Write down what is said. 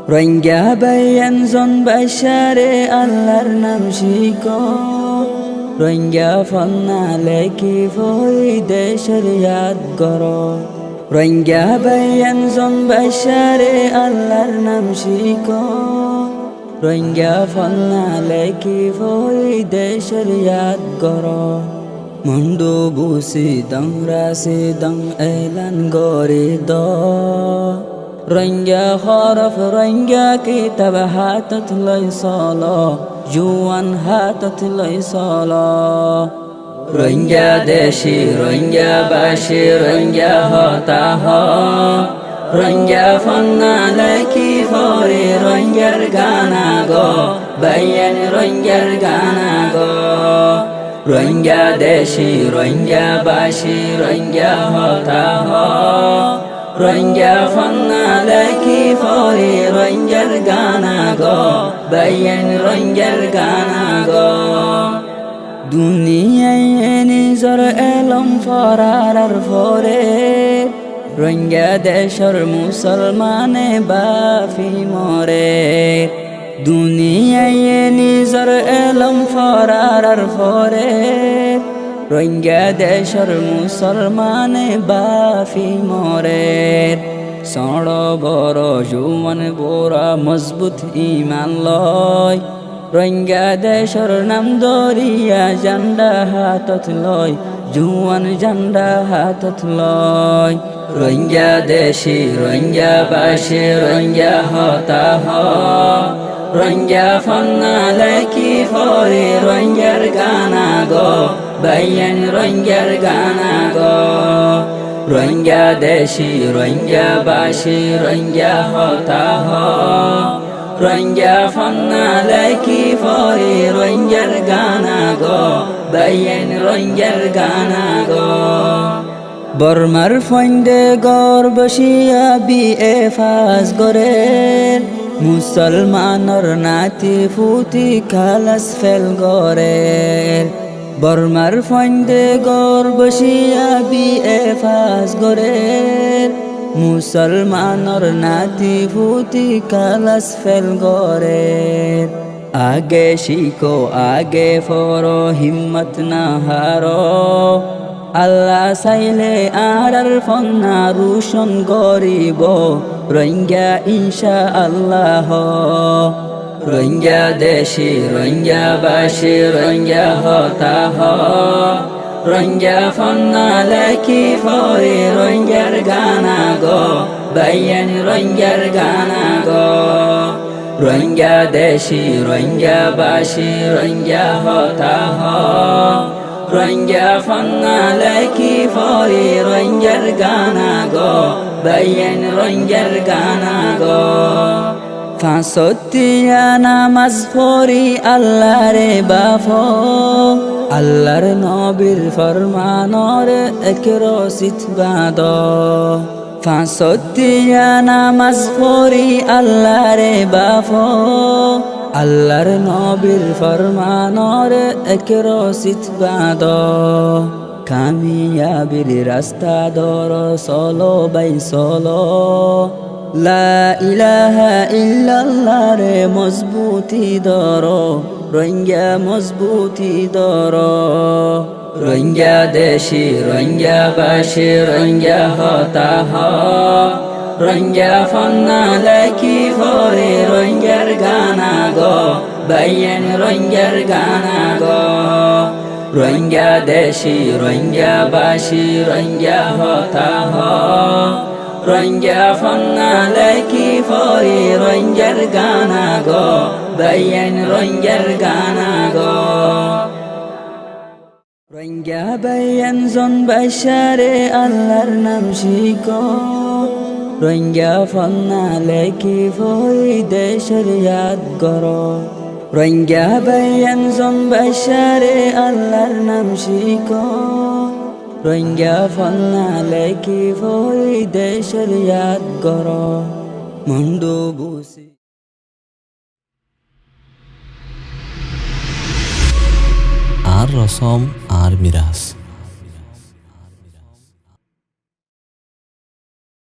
রোহিঙ্গা ভাইয়ানজন বাসারে আল্লাহর নাম শিখো রোহিঙ্গা ফন্না লেখি ভই দেশের ইয়াদ করো রোহিঙ্গা ভাইয়ানজন বাসারে আল্লাহর নাম শিখো রোহিঙ্গা ফন্না লেখি ভই দেশের ইয়াদ করো মুন্ডু বুসি দং রাসি দং এলান গরি দ রোহিঙ্গা হরফ রোহিঙ্গা কিতাব হাতত লই চলো জুয়ান হাতত লই চলো রোহিঙ্গা দেশি রোহিঙ্গা বাসী রোহিঙ্গা হতাহ রোহিঙ্গা ফন্না লেখি ভরে রোহিঙ্গার গানা গো বাইয়ান রোহিঙ্গার গানা গো রোহিঙ্গা দেশি রোহিঙ্গা বাসী রোহিঙ্গা হতাহ রোহিঙ্গা ফন্না লেখি ভরে রোহিঙ্গার গানা গো বাইয়ান রোহিঙ্গার গানা গো দুনিয়ায় নিজর এলম ফরার ফরে রোহিঙ্গা দেশর মুসলমানে বাফি মরে দুনিয়ায় নিজর এলম ফরার ফরে রোহিঙ্গা দেশর মুসলমানে বাফি মরে সড় বড় জুয়ান বোরা মজবুত ইমান লয় রোহিঙ্গা দেশর নাম দরিয়া জান্ডা হাতত লয় জুয়ান জান্ডা হাতত লয় রোহিঙ্গা দেশি রোহিঙ্গা বাসী রোহিঙ্গা হতাহ রোহিঙ্গা ফন্না লেখি ভরে রোহিঙ্গার গানা গো বাইয়ান রোহিঙ্গার গানা গো রোহিঙ্গা দেশি রোহিঙ্গা বাসী রোহিঙ্গা হতাহ রোহিঙ্গা ফন্না লেখি ভরে রোহিঙ্গার গানা গো বাইয়ান রোহিঙ্গার গানা গো বর্মার ফন্দে গর বসিয়া বিএ ফাস গরের মুসলমানর নাতি ফুতি খালাস ফেল গরের বর্মার ফন্দে গর বসিয়া বিএ ফাস গরের মুসলমানর নাতি ফুতি খালাস ফেল গরের আগে শিখো আগে ফরো হিম্মত না হারো আল্লাহ চাইলে আর ফন্না রোশন গরিব রোহিঙ্গা ইনশা আল্লাহ রোহিঙ্গা দেশি রোহিঙ্গা বাসী রোহিঙ্গা হতাহ রোহিঙ্গা ফন্না লেখি ভরে রোহিঙ্গার গানা গো বাইয়ান রোহিঙ্গার গানা গো রোহিঙ্গা দেশি রোহিঙ্গা বাসী রোহিঙ্গা হতাহ রোহিঙ্গা ফন্না লেখি ভরে রোহিঙ্গার গানা গো বাইয়ান রোহিঙ্গার গানা গো ফাঁসতিয়া নামাজ পড়ি আল্লাহরে বাফ আল্লাহর নবীর ফরমানর একরসিত বাদ ফাঁসতিয়া নামাজ পড়ি আল্লাহরে বাফ আল্লাহর নবীর ফরমানর একরসিত বাদ কামিয়াবির রাস্তা দর চলো বাই চলো লা ইলাহা ইল্লাল্লাহ রে মজবুতি দর রোহিঙ্গা মজবুতি দর রোহিঙ্গা দেশি রোহিঙ্গা বাসী রোহিঙ্গা হতাহ রোহিঙ্গা ফন্না লেখি ভরে রোহিঙ্গার গানা গো বাইয়ান রোহিঙ্গার গানা গো রোহিঙ্গা দেশি রোহিঙ্গা বাসী রোহিঙ্গা হতাহ রোহিঙ্গা ফন্না লেখি ভরে রোহিঙ্গার গানা গো বাইয়ান রোহিঙ্গার গানা গো রোহিঙ্গা ভাইয়ানজন বাসারে আল্লাহর নাম শিখো রোহিঙ্গা ফন্না লেখি ভই দেশের ইয়াদ করো রোহিঙ্গা ভাইয়ানজন বাসারে আল্লাহর নাম শিখো রোহিঙ্গা ফন্না লেখি ভই দেশের ইয়াদ করো মুন্ডু বুসি আর রসম আর মিরাজ।